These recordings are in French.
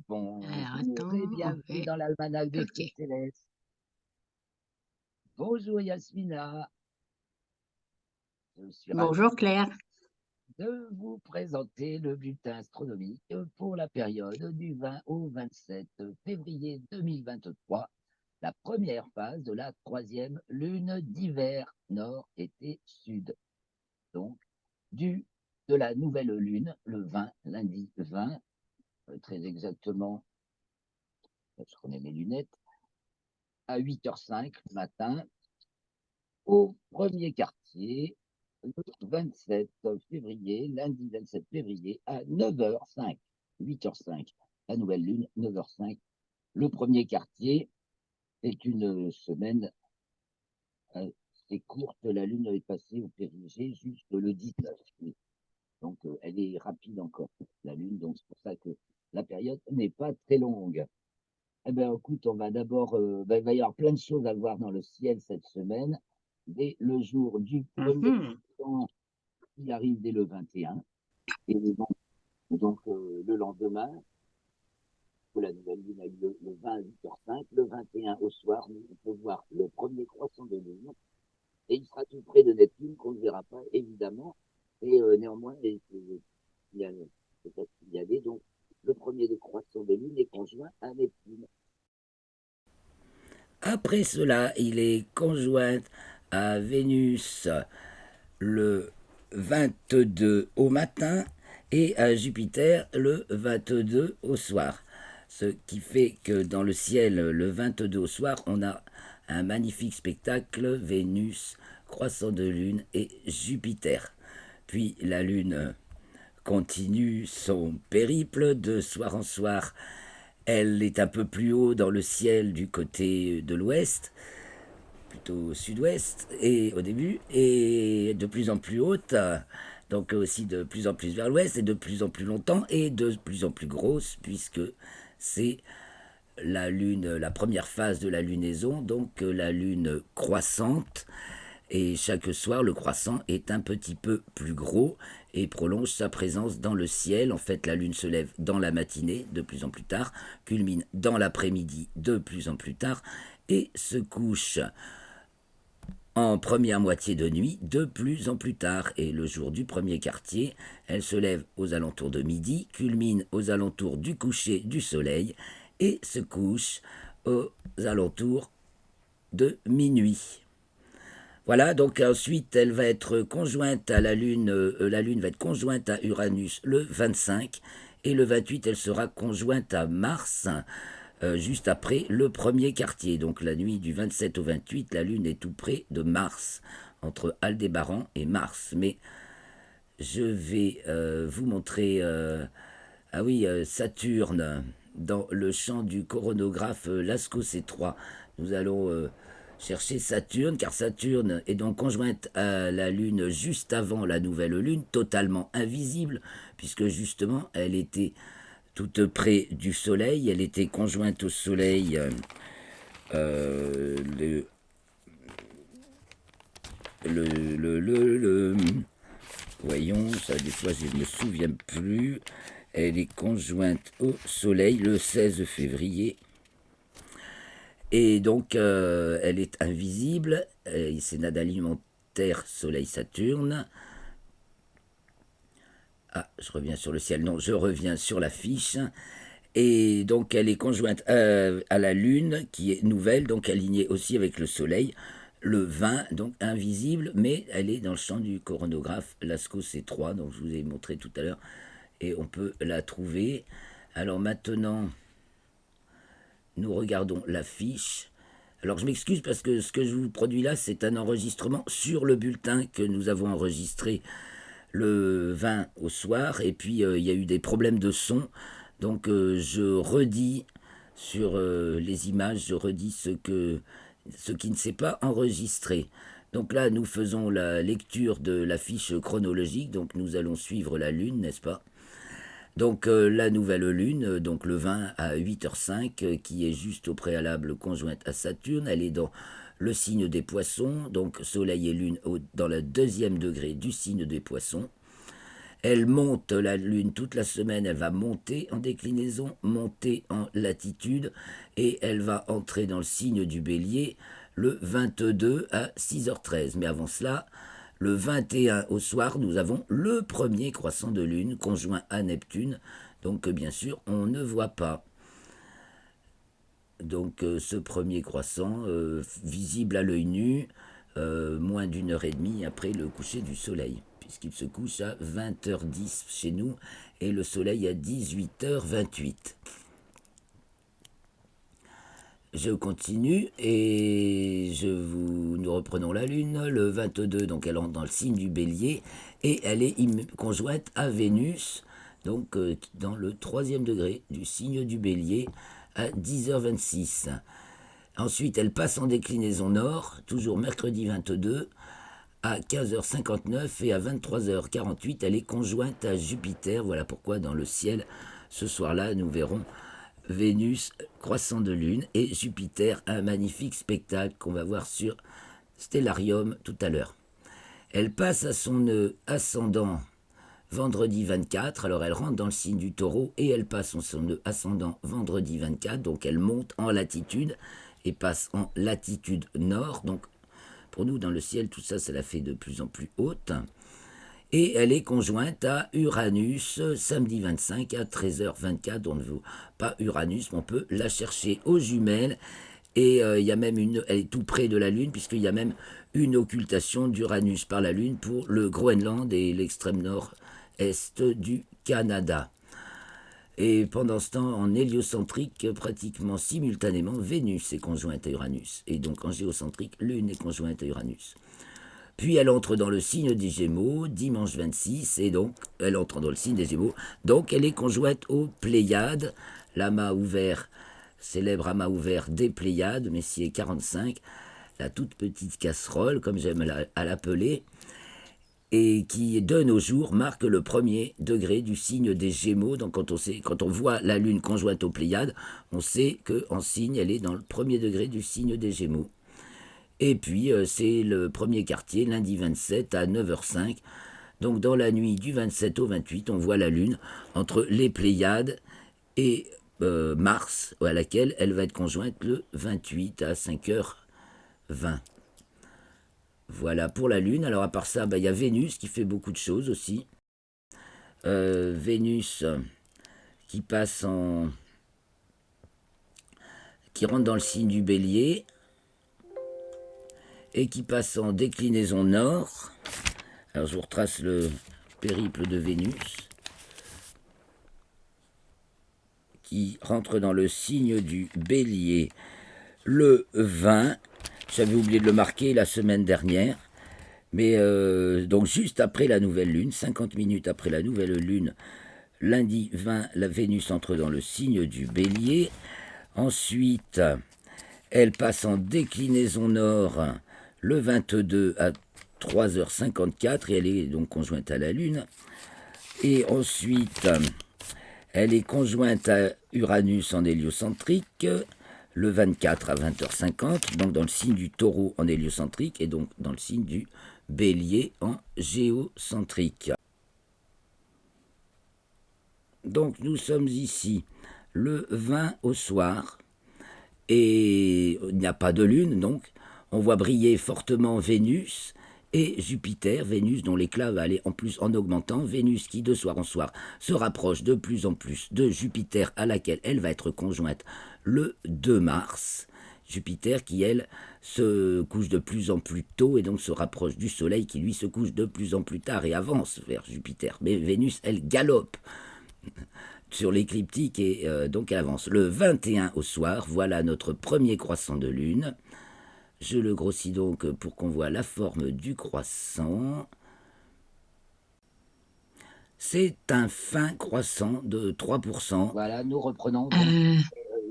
Alors Bonjour et attends, bienvenue ouais, dans l'almanach des feux OK. célestes. Bonjour Yasmina, je suis ravi Bonjour Claire. de vous présenter le bulletin astronomique pour la période du 20 au 27 février 2023, la première phase de la troisième lune d'hiver nord, été, sud. Donc, du de la nouvelle lune, le 20, lundi 20, très exactement, je remets mes lunettes, à 8h05 le matin, au premier quartier, le 27 février, lundi 27 février, à 9h05, 8h05, la nouvelle lune, 9h05. Le premier quartier, c'est une semaine assez courte, la lune est passée au périgée juste le 19. Donc elle est rapide encore, la lune, donc c'est pour ça que la période n'est pas très longue. Eh bien, écoute, on va d'abord, il va y avoir plein de choses à voir dans le ciel cette semaine. Dès le jour du premier Mmh. temps, il arrive dès le 21. Et donc le lendemain, que la nouvelle lune a eu le 20 à 8h05, le 21 au soir, on peut voir le premier croissant de lune. Et il sera tout près de Neptune, qu'on ne verra pas, évidemment. Et néanmoins, il y a peut-être y aller. Donc, le premier des croissants de lune est conjoint à Neptune. Après cela, il est conjoint à Vénus le 22 au matin et à Jupiter le 22 au soir. Ce qui fait que dans le ciel, le 22 au soir, on a un magnifique spectacle, Vénus, croissant de lune et Jupiter. Puis la lune continue son périple de soir en soir. Elle est un peu plus haut dans le ciel du côté de l'ouest, plutôt sud-ouest, et au début, et de plus en plus haute, donc aussi de plus en plus vers l'ouest, et de plus en plus longtemps, et de plus en plus grosse, puisque c'est la lune, la première phase de la lunaison, donc la lune croissante, et chaque soir, le croissant est un petit peu plus gros et prolonge sa présence dans le ciel. En fait, la lune se lève dans la matinée, de plus en plus tard, culmine dans l'après-midi, de plus en plus tard, et se couche en première moitié de nuit, de plus en plus tard. Et le jour du premier quartier, elle se lève aux alentours de midi, culmine aux alentours du coucher du soleil et se couche aux alentours de minuit. Voilà, donc ensuite elle va être conjointe à la Lune va être conjointe à Uranus le 25, et le 28 elle sera conjointe à Mars juste après le premier quartier. Donc la nuit du 27 au 28, la Lune est tout près de Mars, entre Aldébaran et Mars. Mais je vais vous montrer, ah oui, Saturne, dans le champ du coronographe Lascaux C3. Nous allons chercher Saturne, car Saturne est donc conjointe à la Lune juste avant la nouvelle Lune, totalement invisible, puisque justement elle était toute près du Soleil, elle était conjointe au Soleil euh, le, le voyons, ça des fois je ne me souviens plus. Elle est conjointe au Soleil le 16 février. Et donc, elle est invisible. C'est nade alimentaire Soleil-Saturne. Ah, je reviens sur le ciel. Non, je reviens sur la fiche. Et donc, elle est conjointe à la Lune, qui est nouvelle, donc alignée aussi avec le Soleil. Le 20, donc invisible, mais elle est dans le champ du coronographe Lascaux C3, donc je vous ai montré tout à l'heure, et on peut la trouver. Alors maintenant, nous regardons la fiche. Alors je m'excuse parce que ce que je vous produis là, c'est un enregistrement sur le bulletin que nous avons enregistré le 20 au soir. Et puis il y a eu des problèmes de son. Donc je redis sur les images, je redis ce qui ne s'est pas enregistré. Donc là, nous faisons la lecture de la fiche chronologique. Donc nous allons suivre la Lune, n'est-ce pas? Donc la nouvelle lune, donc le 20 à 8h05, qui est juste au préalable conjointe à Saturne, elle est dans le signe des poissons, donc Soleil et Lune dans le deuxième degré du signe des poissons. Elle monte la Lune toute la semaine, elle va monter en déclinaison, monter en latitude, et elle va entrer dans le signe du Bélier le 22 à 6h13. Mais avant cela, le 21 au soir, nous avons le premier croissant de Lune conjoint à Neptune, donc bien sûr on ne voit pas. Donc ce premier croissant, visible à l'œil nu, moins d'une heure et demie après le coucher du soleil, puisqu'il se couche à 20h10 chez nous et le soleil à 18h28. Je continue et nous reprenons la Lune le 22, donc elle entre dans le signe du Bélier et elle est conjointe à Vénus, donc dans le troisième degré du signe du Bélier à 10h26. Ensuite, elle passe en déclinaison nord, toujours mercredi 22, à 15h59 et à 23h48, elle est conjointe à Jupiter. Voilà pourquoi dans le ciel, ce soir-là, nous verrons Vénus, croissant de lune, et Jupiter, un magnifique spectacle qu'on va voir sur Stellarium tout à l'heure. Elle passe à son nœud ascendant vendredi 24, alors elle rentre dans le signe du Taureau et elle passe son nœud ascendant vendredi 24, donc elle monte en latitude et passe en latitude nord, donc pour nous dans le ciel tout ça la fait de plus en plus haute. Et elle est conjointe à Uranus samedi 25 à 13h24. On ne veut pas Uranus, mais on peut la chercher aux jumelles. Et il y a même elle est tout près de la Lune, puisqu'il y a même une occultation d'Uranus par la Lune pour le Groenland et l'extrême nord-est du Canada. Et pendant ce temps, en héliocentrique, pratiquement simultanément, Vénus est conjointe à Uranus. Et donc en géocentrique, Lune est conjointe à Uranus. Puis elle entre dans le signe des Gémeaux, dimanche 26, et donc elle entre dans le signe des Gémeaux. Donc elle est conjointe aux Pléiades, l'amas ouvert, célèbre amas ouvert des Pléiades, Messier 45, la toute petite casserole, comme j'aime à l'appeler, et qui de nos jours marque le premier degré du signe des Gémeaux. Donc quand on voit la Lune conjointe aux Pléiades, on sait qu'en signe, elle est dans le premier degré du signe des Gémeaux. Et puis, c'est le premier quartier, lundi 27 à 9h05. Donc, dans la nuit du 27 au 28, on voit la Lune entre les Pléiades et Mars, à laquelle elle va être conjointe le 28 à 5h20. Voilà pour la Lune. Alors, à part ça, il y a Vénus qui fait beaucoup de choses aussi. Vénus qui passe en. Qui rentre dans le signe du Bélier et qui passe en déclinaison nord. Alors je vous retrace le périple de Vénus qui rentre dans le signe du Bélier le 20. J'avais oublié de le marquer la semaine dernière. Mais donc juste après la nouvelle lune, 50 minutes après la nouvelle lune, lundi 20, la Vénus entre dans le signe du Bélier. Ensuite, elle passe en déclinaison nord le 22 à 3h54 et elle est donc conjointe à la Lune. Et ensuite, elle est conjointe à Uranus en héliocentrique le 24 à 20h50, donc dans le signe du Taureau en héliocentrique et donc dans le signe du Bélier en géocentrique. Donc nous sommes ici le 20 au soir et il n'y a pas de lune, donc on voit briller fortement Vénus et Jupiter, Vénus dont l'éclat va aller en plus en augmentant, Vénus qui de soir en soir se rapproche de plus en plus de Jupiter à laquelle elle va être conjointe le 2 mars. Jupiter qui, elle, se couche de plus en plus tôt et donc se rapproche du Soleil qui, lui, se couche de plus en plus tard et avance vers Jupiter. Mais Vénus, elle galope sur l'écliptique et donc elle avance. Le 21 au soir, voilà notre premier croissant de lune. Je le grossis donc pour qu'on voit la forme du croissant. C'est un fin croissant de 3%. Voilà, nous reprenons donc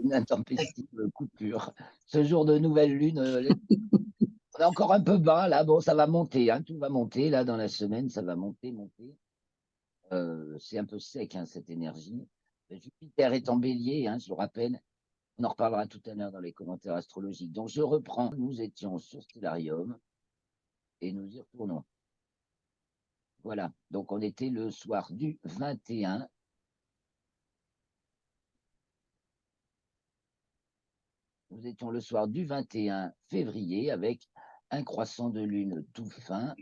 une intempestive coupure. Ce jour de nouvelle lune, on est encore un peu bas là. Bon, ça va monter, hein, tout va monter là dans la semaine, ça va monter, monter. C'est un peu sec hein, cette énergie. Jupiter est en bélier, hein, je le rappelle. On en reparlera tout à l'heure dans les commentaires astrologiques. Donc je reprends, nous étions sur Stellarium et nous y retournons. Voilà, donc on était le soir du 21. Nous étions le soir du 21 février avec un croissant de lune tout fin.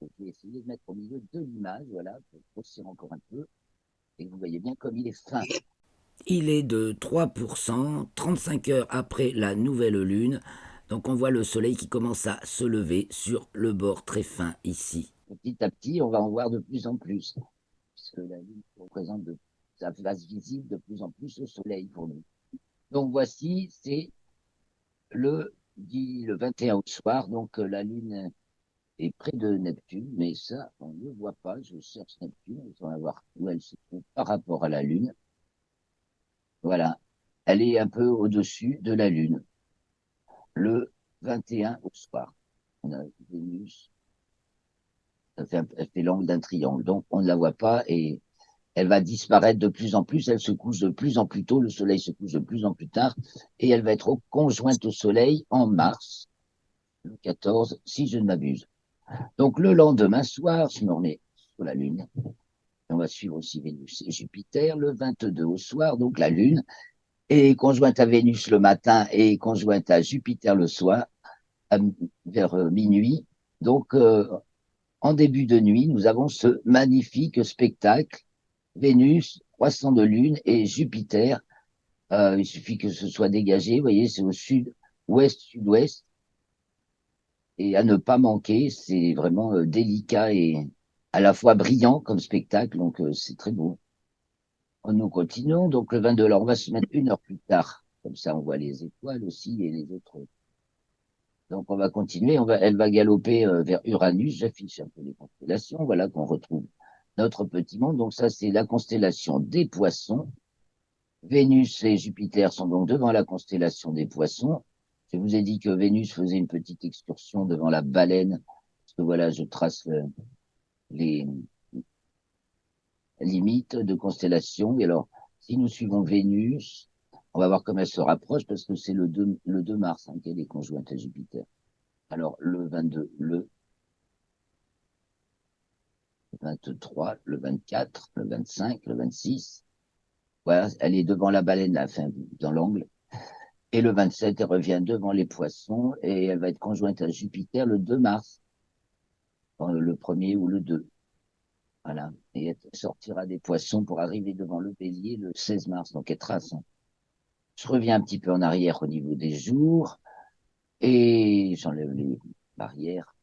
Je vais essayer de mettre au milieu de l'image, voilà, pour grossir encore un peu. Et vous voyez bien comme il est fin. Il est de 3%, 35 heures après la nouvelle lune. Donc on voit le soleil qui commence à se lever sur le bord très fin ici. Petit à petit, on va en voir de plus en plus, puisque la lune représente sa face visible de plus en plus au soleil pour nous. Donc voici, c'est le 21 au soir, donc la lune est près de Neptune, mais ça, on ne le voit pas. Je cherche Neptune, on va voir où elle se trouve par rapport à la lune. Voilà, elle est un peu au-dessus de la lune. Le 21 au soir. On a Vénus, elle fait l'angle d'un triangle, donc on ne la voit pas et elle va disparaître de plus en plus, elle se couche de plus en plus tôt, le soleil se couche de plus en plus tard, et elle va être conjointe au soleil en mars, le 14, si je ne m'abuse. Donc le lendemain soir, je me remets sur la Lune, on va suivre aussi Vénus et Jupiter, le 22 au soir, donc la Lune est conjointe à Vénus le matin et conjointe à Jupiter le soir, vers minuit. Donc en début de nuit, nous avons ce magnifique spectacle, Vénus, croissant de lune, et Jupiter. Il suffit que ce soit dégagé, vous voyez, c'est au sud, ouest, sud-ouest, et à ne pas manquer, c'est vraiment délicat et à la fois brillant comme spectacle, donc c'est très beau. Nous continuons, donc le 22, alors on va se mettre une heure plus tard, comme ça on voit les étoiles aussi et les autres. Donc on va continuer, elle va galoper vers Uranus, j'affiche un peu les constellations, voilà qu'on retrouve notre petit monde. Donc ça c'est la constellation des Poissons. Vénus et Jupiter sont donc devant la constellation des Poissons. Je vous ai dit que Vénus faisait une petite excursion devant la Baleine, parce que voilà, je trace les limites de constellation. Et alors, si nous suivons Vénus, on va voir comment elle se rapproche, parce que c'est le 2 mars qu'elle est conjointe à Jupiter. Alors, le 22, le 23, le 24, le 25, le 26. Voilà, elle est devant la baleine, là, enfin, dans l'angle. Et le 27, elle revient devant les Poissons et elle va être conjointe à Jupiter le 2 mars, le 1er ou le 2. Voilà. Et elle sortira des Poissons pour arriver devant le Bélier le 16 mars. Donc elle trace. Je reviens un petit peu en arrière au niveau des jours et j'enlève les barrières.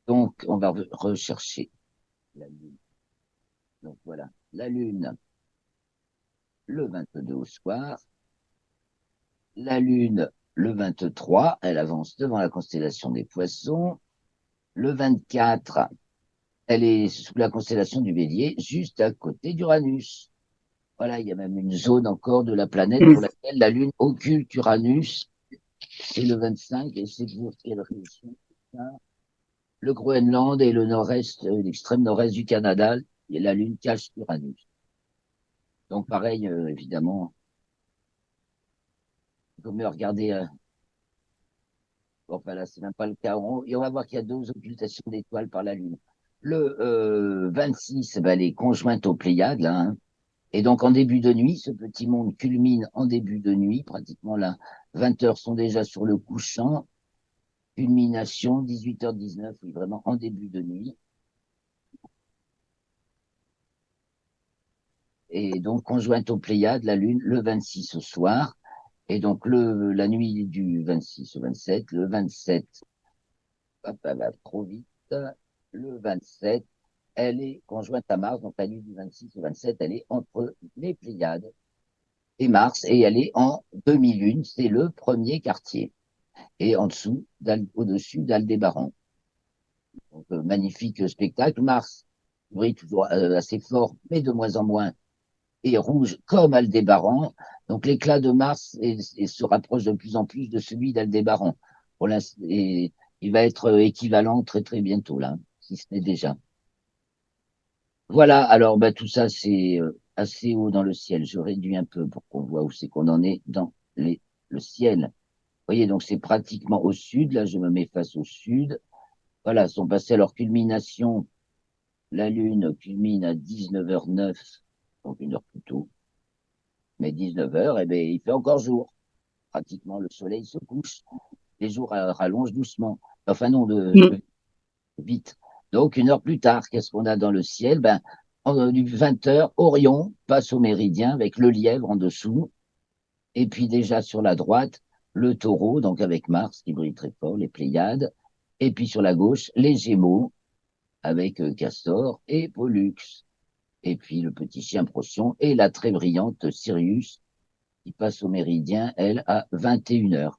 Donc on va rechercher la Lune. Donc voilà, la Lune le 22 au soir. La Lune le 23, elle avance devant la constellation des Poissons. Le 24, elle est sous la constellation du Bélier, juste à côté d'Uranus. Voilà, il y a même une zone encore de la planète pour laquelle la Lune occulte Uranus. C'est le 25, et c'est pour quelle région? Le Groenland et le nord-est, l'extrême nord-est du Canada, et la Lune cache Uranus. Donc pareil, évidemment, il faut mieux regarder. Bon, enfin là, c'est même pas le cas. Et on va voir qu'il y a deux occultations d'étoiles par la Lune. Le 26, ben, elle est conjointe aux Pléiades, là, hein. Et donc, en début de nuit, ce petit monde culmine en début de nuit. Pratiquement, là, 20 heures sont déjà sur le couchant. Culmination, 18h19, oui, vraiment en début de nuit. Et donc, conjointe aux Pléiades, la Lune, le 26 au soir. Et donc, la nuit du 26 au 27, le 27, hop, elle va trop vite. Le 27, elle est conjointe à Mars. Donc, la nuit du 26 au 27, elle est entre les Pléiades et Mars. Et elle est en demi-lune. C'est le premier quartier. Et en dessous, au-dessus d'Aldébaran. Donc, magnifique spectacle. Mars brille toujours assez fort, mais de moins en moins, et rouge comme Aldébaran. Donc l'éclat de Mars se rapproche de plus en plus de celui d'Aldébaran. Et il va être équivalent très très bientôt, là, si ce n'est déjà. Voilà, alors bah, tout ça c'est assez haut dans le ciel. Je réduis un peu pour qu'on voit où c'est qu'on en est dans le ciel. voyez, donc c'est pratiquement au sud. Là, je me mets face au sud. Voilà, sont passés à leur culmination. La Lune culmine à 19h09, donc une heure plus tôt. Mais 19h, eh bien, il fait encore jour. Pratiquement, le soleil se couche. Les jours rallongent doucement. Enfin, non, Mm. vite. Donc, une heure plus tard, qu'est-ce qu'on a dans le ciel? Ben, du 20h, Orion passe au méridien avec le lièvre en dessous. Et puis déjà sur la droite, le taureau, donc avec Mars qui brille très fort, les Pléiades. Et puis sur la gauche, les Gémeaux avec Castor et Pollux. Et puis le petit chien Procyon et la très brillante Sirius qui passe au méridien, elle, à 21h.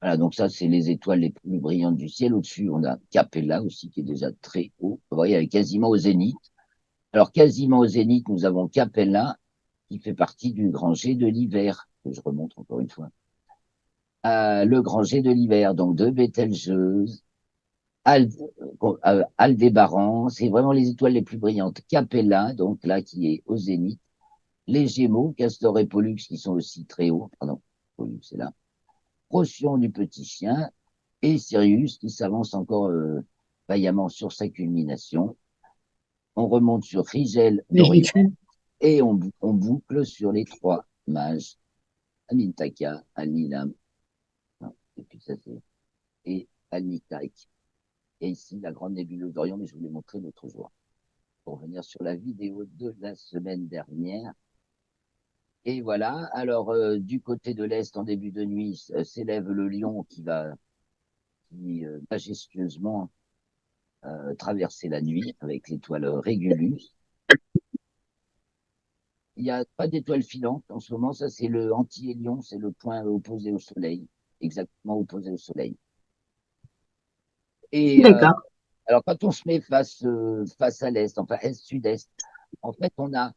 Voilà, donc ça, c'est les étoiles les plus brillantes du ciel. Au-dessus, on a Capella aussi, qui est déjà très haut. Vous voyez, elle est quasiment au zénith. Alors, quasiment au zénith, nous avons Capella, qui fait partie du grand jet de l'hiver, que je remonte encore une fois. Le grand jet de l'hiver, donc de Bételgeuse, Aldébaran, c'est vraiment les étoiles les plus brillantes. Capella, donc là, qui est au zénith. Les Gémeaux, Castor et Pollux, qui sont aussi très hauts. Pardon, Pollux est là. Procyon du petit chien, et Sirius qui s'avance encore vaillamment sur sa culmination. On remonte sur Rigel d'Orion Véritable. et on boucle sur les trois mages, Amintaka, Anilam, et puis ça c'est, et Anitaik. Et ici la grande nébuleuse d'Orion, mais je vous l'ai montré l'autre jour. Pour revenir sur la vidéo de la semaine dernière. Et voilà, alors du côté de l'Est, en début de nuit, s'élève le lion qui majestueusement traverser la nuit avec l'étoile Régulus. Il n'y a pas d'étoile filante en ce moment, ça c'est le anti-hélion, c'est le point opposé au Soleil, exactement opposé au Soleil. Et D'accord. alors quand on se met face à l'Est, enfin Est-Sud-Est, en fait on a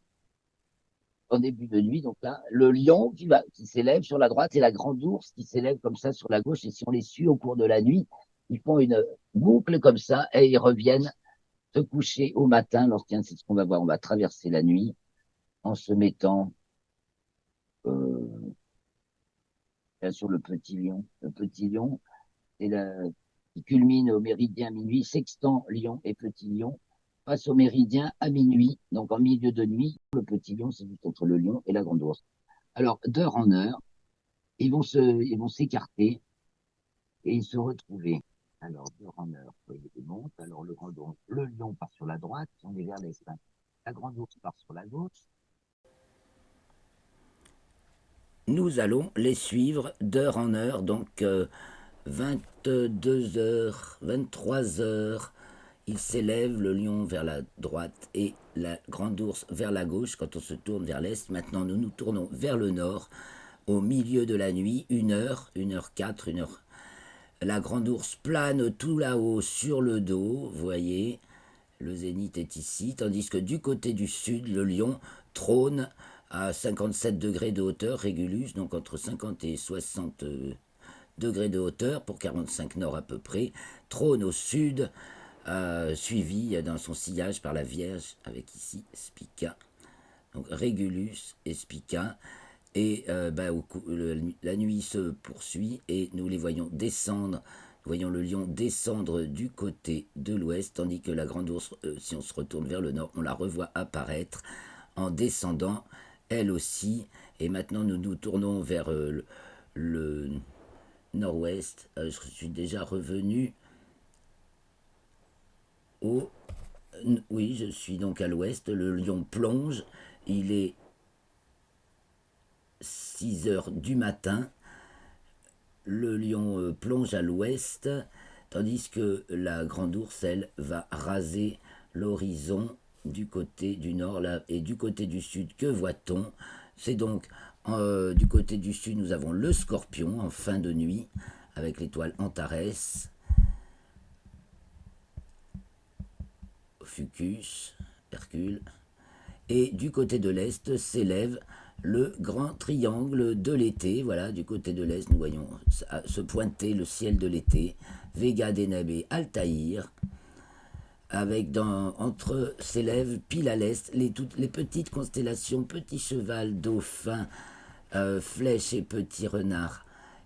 en début de nuit, donc là, le lion qui s'élève sur la droite et la grande ours qui s'élève comme ça sur la gauche. Et si on les suit au cours de la nuit, ils font une boucle comme ça et ils reviennent se coucher au matin lorsqu'il c'est ce qu'on va voir. On va traverser la nuit en se mettant euh, bien sûr le petit lion. Le petit lion, c'est qui culmine au méridien à minuit, sextant lion et petit lion, passe au méridien à minuit, donc en milieu de nuit. Le petit lion, c'est juste entre le lion et la grande ours. Alors, d'heure en heure, ils vont s'écarter et se retrouver. Alors, d'heure en heure, vous voyez, ils montent. Alors, le lion part sur la droite, on est vers l'est. La grande ours part sur la gauche. Nous allons les suivre d'heure en heure, donc 22h, 23h. Il s'élève, le lion vers la droite et la grande ours vers la gauche quand on se tourne vers l'est. Maintenant, nous nous tournons vers le nord, au milieu de la nuit, 1h, 1h04, 1h. La grande ours plane tout là-haut sur le dos, vous voyez, le zénith est ici, tandis que du côté du sud, le lion trône à 57 degrés de hauteur, Régulus, donc entre 50 et 60 degrés de hauteur, pour 45 nord à peu près, trône au sud, suivi dans son sillage par la Vierge, avec ici Spica. Donc Régulus et Spica. Et la nuit se poursuit et nous les voyons descendre. Nous voyons le lion descendre du côté de l'ouest, tandis que la grande ours, si on se retourne vers le nord, on la revoit apparaître en descendant, elle aussi. Et maintenant, nous nous tournons vers le nord-ouest. Je suis déjà revenu au... Oui, je suis donc à l'ouest. Le lion plonge. Il est 6 heures du matin. Le lion plonge à l'ouest, tandis que la grande ours, elle, va raser l'horizon du côté du nord là, et du côté du sud. Que voit-on? C'est donc du côté du sud, nous avons le scorpion en fin de nuit, avec l'étoile Antares, Fucus, Hercule. Et du côté de l'est s'élève le grand triangle de l'été. Voilà, du côté de l'est, nous voyons se pointer le ciel de l'été. Vega, Deneb, Altaïr. Avec entre s'élèvent pile à l'est toutes les petites constellations, petit cheval, dauphin, flèche et petit renard.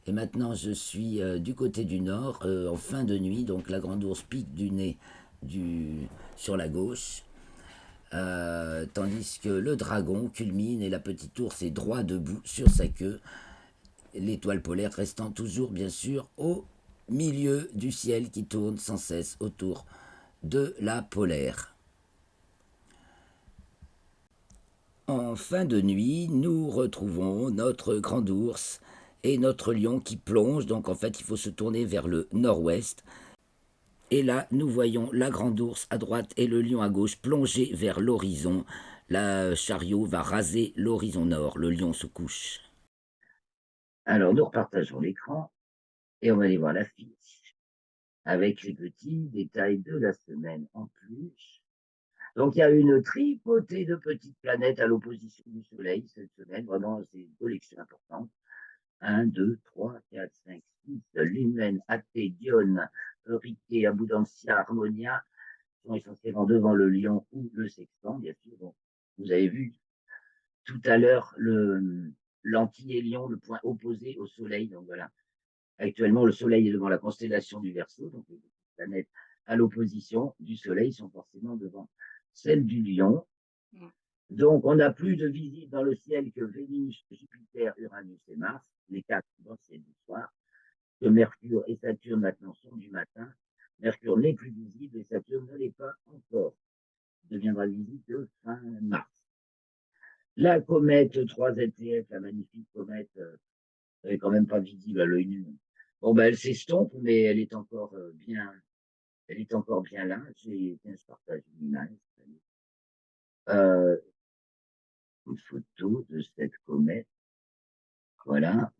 Et maintenant, je suis du côté du nord, en fin de nuit, donc la grande ours pique du nez sur la gauche, tandis que le dragon culmine et la petite ours est droit debout sur sa queue, l'étoile polaire restant toujours, bien sûr, au milieu du ciel qui tourne sans cesse autour de la polaire. En fin de nuit, nous retrouvons notre grand ours et notre lion qui plonge, donc en fait il faut se tourner vers le nord-ouest. Et là, nous voyons la grande ours à droite et le lion à gauche plonger vers l'horizon. Le chariot va raser l'horizon nord, le lion se couche. Alors nous repartageons l'écran et on va aller voir la fiche avec les petits détails de la semaine en plus. Donc il y a une tripotée de petites planètes à l'opposition du Soleil cette semaine. Vraiment, c'est une collection importante. 1, 2, 3, 4, 5, 6. Lumen, Athée, Dione, Eurythée, Abundantia, Harmonia sont essentiellement devant le Lion ou le Sextant, bien sûr. Donc, vous avez vu tout à l'heure l'anti-Lion, le point opposé au Soleil. Donc voilà. Actuellement, le Soleil est devant la constellation du Verseau, donc les planètes à l'opposition du Soleil sont forcément devant celle du Lion. Donc, on n'a plus de visites dans le ciel que Vénus, Jupiter, Uranus et Mars, les quatre dans le ciel du soir, que Mercure et Saturne maintenant sont du matin. Mercure n'est plus visible et Saturne ne l'est pas encore. Il deviendra visible fin mars. La comète 3ZTF, la magnifique comète, elle n'est quand même pas visible à l'œil nu. Bon, ben, elle s'estompe, mais elle est encore bien là. Je partage une image. Une photo de cette comète. Voilà.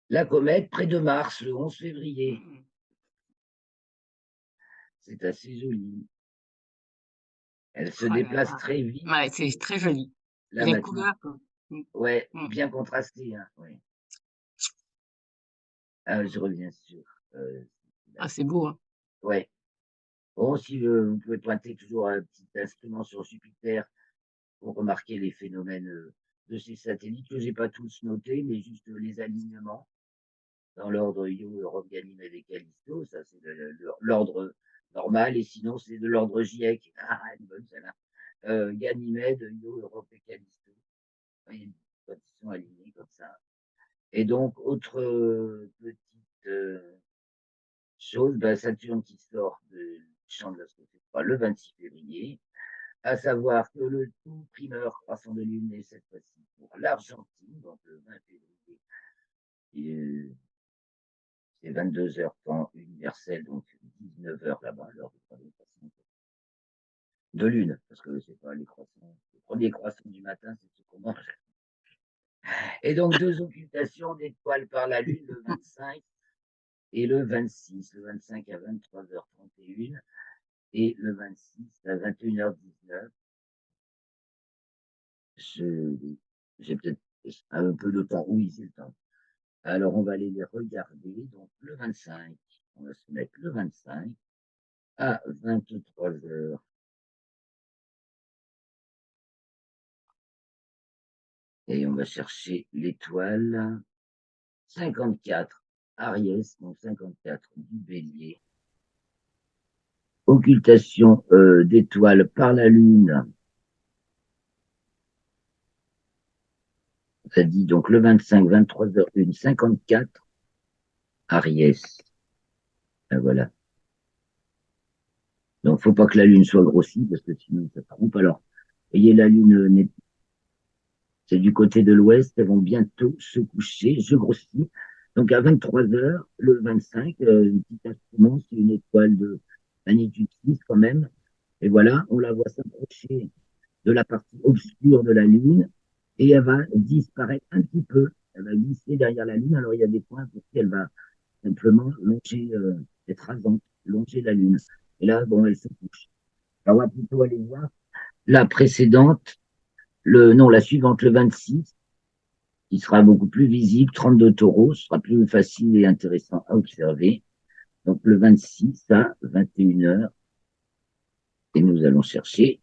La comète près de Mars, le 11 février. C'est assez joli. Elle se déplace très vite. Ouais, c'est très joli. Là, Les maintenant. couleurs. Ouais, bien contrasté. Hein, ouais. Je reviens sur. Ah, c'est beau, hein. Ouais. Bon, si vous pouvez pointer toujours un petit instrument sur Jupiter pour remarquer les phénomènes de ces satellites que j'ai pas tous notés, mais juste les alignements dans l'ordre Io, Europe, Ganymède et Callisto. Ça, c'est l'ordre normal. Et sinon, c'est de l'ordre GIEC. Ah, elle est bonne celle-là. Ganymède, Io, Europe et Callisto. Ils sont alignés comme ça. Et donc, autre petite chose, Saturne qui sort du champ de l'astrophysique le 26 février, à savoir que le tout primeur croissant de lune est cette fois-ci pour l'Argentine, donc le 20 février, c'est 22 heures temps universel, donc 19 heures là-bas, l'heure de lune, parce que c'est pas les croissants. Le premier croissant du matin, c'est ce qu'on mange. Et donc, deux occultations d'étoiles par la lune, le 25 et le 26. Le 25 à 23h31 et le 26 à 21h19. J'ai peut-être un peu de temps. Oui, c'est le temps. Alors, on va aller les regarder. Donc, le 25, on va se mettre le 25 à 23h. Et on va chercher l'étoile 54, Ariès, donc 54 du Bélier. Occultation d'étoiles par la Lune. Ça dit donc le 25, 23h01, 54, Ariès. Ben voilà. Donc, faut pas que la Lune soit grossie, parce que sinon, ça trompe. Alors, voyez, la Lune, c'est du côté de l'ouest, elles vont bientôt se coucher, je grossis. Donc, à 23h, le 25, un petit instrument, c'est une étoile de magnitude 6 quand même. Et voilà, on la voit s'approcher de la partie obscure de la Lune, et elle va disparaître un petit peu. Elle va glisser derrière la Lune. Alors, il y a des points pour qui elle va simplement longer, être rasante, longer la Lune. Et là, bon, elle se couche. Alors, on va plutôt aller voir la précédente, non, la suivante, le 26, qui sera beaucoup plus visible, 32 taureaux, ce sera plus facile et intéressant à observer. Donc, le 26 à 21h, et nous allons chercher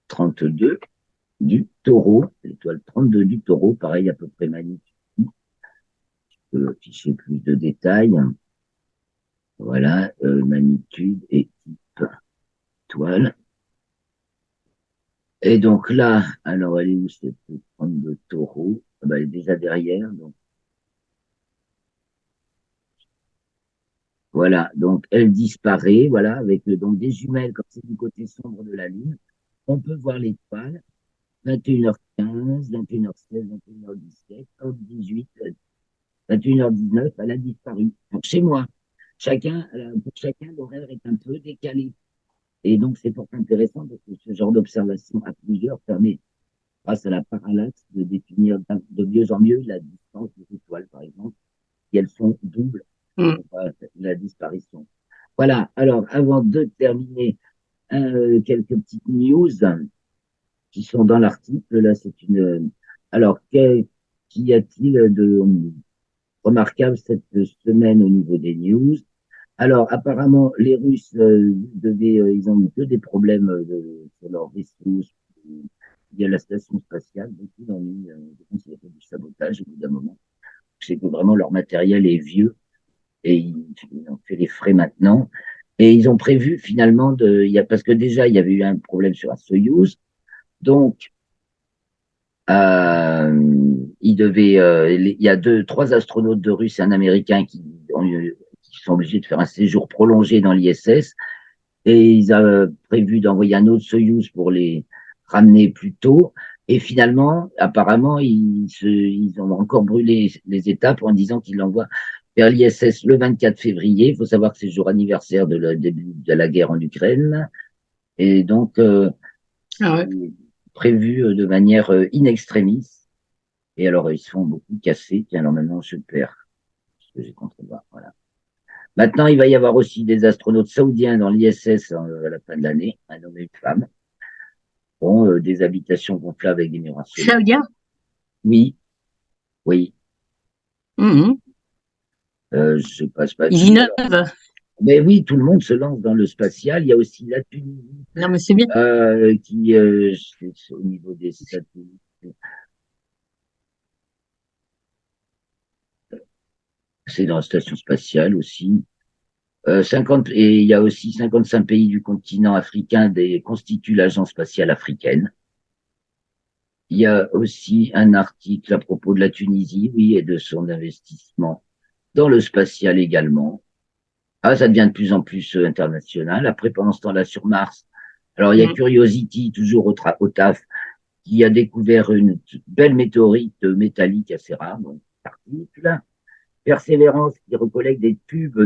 32 du taureau, l'étoile 32 du taureau, pareil à peu près magnifique. peux afficher plus de détails. Voilà, magnitude et type étoile. Et donc là, alors elle est où cette trente de taureau? Ah bah, elle est déjà derrière, donc voilà, donc elle disparaît, voilà, avec donc des jumelles, comme c'est du côté sombre de la Lune. On peut voir l'étoile, 21h15, 21h16, 21h17, hop, 18, 21h19, elle a disparu. Donc chez moi, pour chacun, l'horaire est un peu décalé. Et donc c'est fort intéressant parce que ce genre d'observation à plusieurs permet, grâce à la parallaxe, de définir de mieux en mieux la distance des étoiles, par exemple, si elles sont doubles, Mm. la disparition. Voilà, alors avant de terminer, quelques petites news qui sont dans l'article. Là, c'est une. Alors, qu'y a-t-il de remarquable cette semaine au niveau des news? Alors, apparemment, les Russes ils ont eu que des problèmes sur leur vaisseau. Il y a la station spatiale, beaucoup d'ennuis. Je pense qu'il y a fait du sabotage au bout d'un moment. C'est que vraiment leur matériel est vieux et ils ont fait les frais maintenant. Et ils ont prévu finalement parce que déjà il y avait eu un problème sur un Soyouz, donc il y a trois astronautes de Russes et un Américain qui sont obligés de faire un séjour prolongé dans l'ISS et ils ont prévu d'envoyer un autre Soyouz pour les ramener plus tôt. Et finalement, apparemment, ils ont encore brûlé les étapes en disant qu'ils l'envoient vers l'ISS le 24 février. Il faut savoir que c'est le jour anniversaire de le début de la guerre en Ukraine. Et donc, Ah ouais. c'est prévu de manière in extremis. Et alors, ils se font beaucoup casser. Tiens, alors maintenant, je perds ce que j'ai contre moi. Voilà. Maintenant, il va y avoir aussi des astronautes saoudiens dans l'ISS à la fin de l'année, un homme et une femme. Bon, des habitations gonflables avec des miroirs solaires. Saoudien? Oui, oui. Mhm. Je passe pas. Ils Oui, alors. innovent. Mais oui, tout le monde se lance dans le spatial. Il y a aussi la Tunisie Non, mais c'est bien. qui, c'est au niveau des satellites, c'est dans la station spatiale aussi. 50, et il y a aussi 55 pays du continent africain constituent l'Agence spatiale africaine. Il y a aussi un article à propos de la Tunisie, oui, et de son investissement dans le spatial également. Ah, ça devient de plus en plus international. Après, pendant ce temps-là, sur Mars, alors il y a Mm. Curiosity, toujours au TAF, qui a découvert une belle météorite métallique assez rare, donc article. Persévérance, qui recollecte des tubes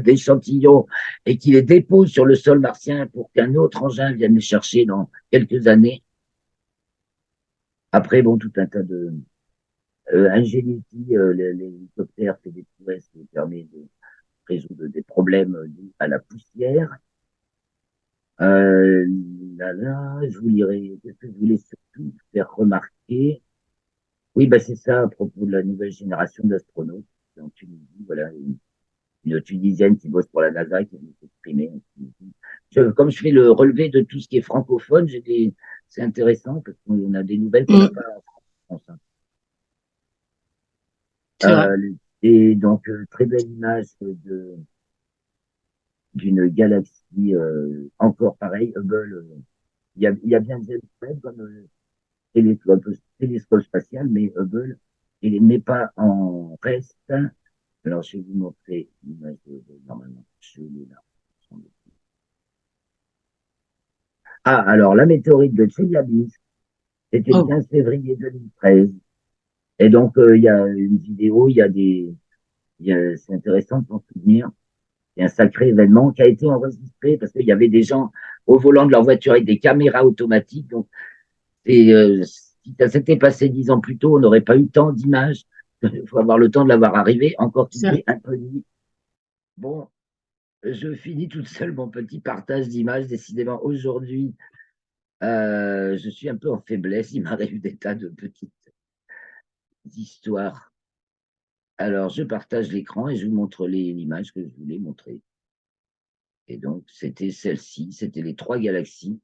d'échantillons et qui les dépose sur le sol martien pour qu'un autre engin vienne les chercher dans quelques années. Après, bon, tout un tas de Ingenuity, l'hélicoptère fait des prouesses qui permet de résoudre des problèmes dus à la poussière. Euh, je qu'est-ce que je voulais surtout faire remarquer? Oui, bah, c'est ça à propos de la nouvelle génération d'astronautes en Tunisie. Voilà, une Tunisienne qui bosse pour la NASA qui vient s'exprimer en Tunisie. Comme je fais le relevé de tout ce qui est francophone, c'est intéressant parce qu'on a des nouvelles qu'on n'a Mm. pas en France, hein. C'est vrai. Et donc, très belle image d'une galaxie, encore pareil, Hubble. Il y a bien James Webb comme télescope, télescope spatial, mais Hubble, il n'est pas en reste. Alors, je vais vous montrer l'image normalement. Je l'ai là. Ah, alors, la météorite de Tcheliabinsk, c'était le Oh. 15 février 2013. Et donc, il y a une vidéo, c'est intéressant de s'en souvenir. C'est un sacré événement qui a été enregistré parce qu'il y avait des gens au volant de leur voiture avec des caméras automatiques. Donc, si ça s'était passé 10 ans plus tôt, on n'aurait pas eu tant d'images. Il faut avoir le temps de l'avoir arrivé, encore qu'il C'est est un peu nuit. Bon, je finis toute seule mon petit partage d'images. Décidément, aujourd'hui, je suis un peu en faiblesse. Il m'arrive des tas de petites histoires. Alors, je partage l'écran et je vous montre l'image que je voulais montrer. Et donc, c'était celle-ci, c'était les trois galaxies,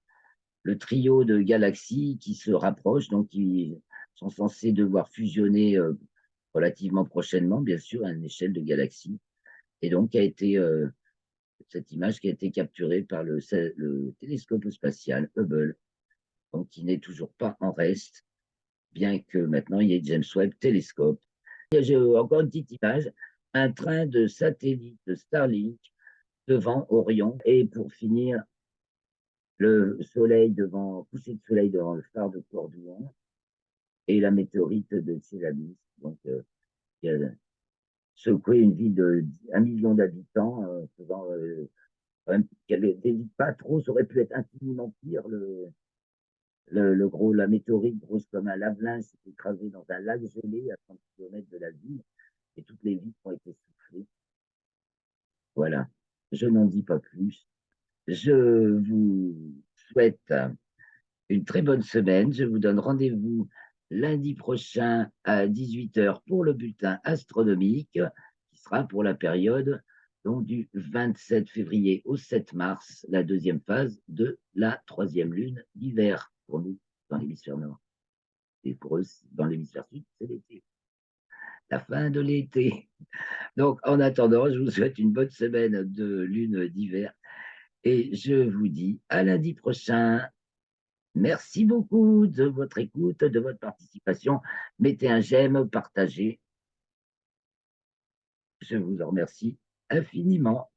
le trio de galaxies qui se rapprochent, donc qui sont censés devoir fusionner relativement prochainement, bien sûr, à une échelle de galaxie. Et donc, cette image qui a été capturée par le télescope spatial Hubble, donc qui n'est toujours pas en reste, bien que maintenant il y ait James Webb Telescope. J'ai encore une petite image, un train de satellite de Starlink devant Orion. Et pour finir, coucher de soleil devant le phare de Cordouan et la météorite de Tchélamis. Donc, qui a secoué une ville de 1 million d'habitants, faisant quand même qu'elle n'évite pas trop, ça aurait pu être infiniment pire. La météorite grosse comme un lave-linge s'est écrasée dans un lac gelé à 30 km de la ville et toutes les vitres ont été soufflées. Voilà, je n'en dis pas plus. Je vous souhaite une très bonne semaine. Je vous donne rendez-vous lundi prochain à 18h pour le bulletin astronomique qui sera pour la période donc, du 27 février au 7 mars, la deuxième phase de la troisième lune d'hiver pour nous dans l'hémisphère nord. Et pour eux, dans l'hémisphère sud, c'est l'été. La fin de l'été. Donc, en attendant, je vous souhaite une bonne semaine de lune d'hiver et je vous dis à lundi prochain. Merci beaucoup de votre écoute, de votre participation. Mettez un j'aime, partagez. Je vous en remercie infiniment.